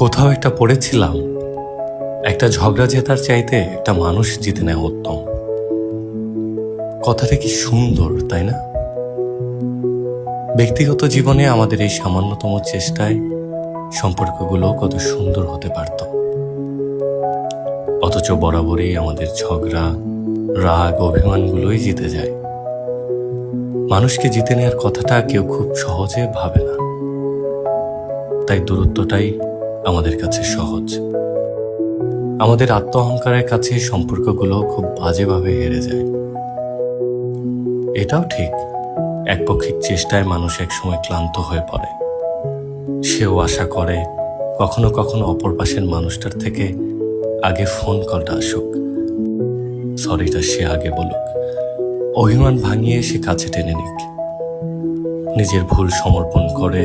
কোথাও একটা পড়েছিলাম, একটা ঝগড়া জেতার চাইতে একটা মানুষ জিতে নেওয়া উত্তম। কথাটা কি সুন্দর, তাই না? ব্যক্তিগত জীবনে আমাদের এই সামান্যতম চেষ্টায় সম্পর্কগুলো কত সুন্দর হতে পারত। অথচ বরাবরই আমাদের ঝগড়া, রাগ, অভিমানগুলোই জিতে যায়। মানুষকে জিতে নেওয়ার কথাটা কেউ খুব সহজে ভাবে না, তাই দূরত্বটাই আমাদের কাছে সহজ। আমাদের আত্ম অহংকারের কাছে সম্পর্কগুলো খুব বাজেভাবে হেরে যায়। এটাও ঠিক, একপক্ষিক চেষ্টায় মানুষ একসময় ক্লান্ত হয়ে পড়ে। সেও আশা করে কখনো কখনো অপর পাশের মানুষটার থেকে আগে ফোন কলটা আসুক, সরিটা সে আগে বলুক, অভিমান ভাঙিয়ে সে কাছে টেনে নিক, নিজের ভুল সমর্পণ করে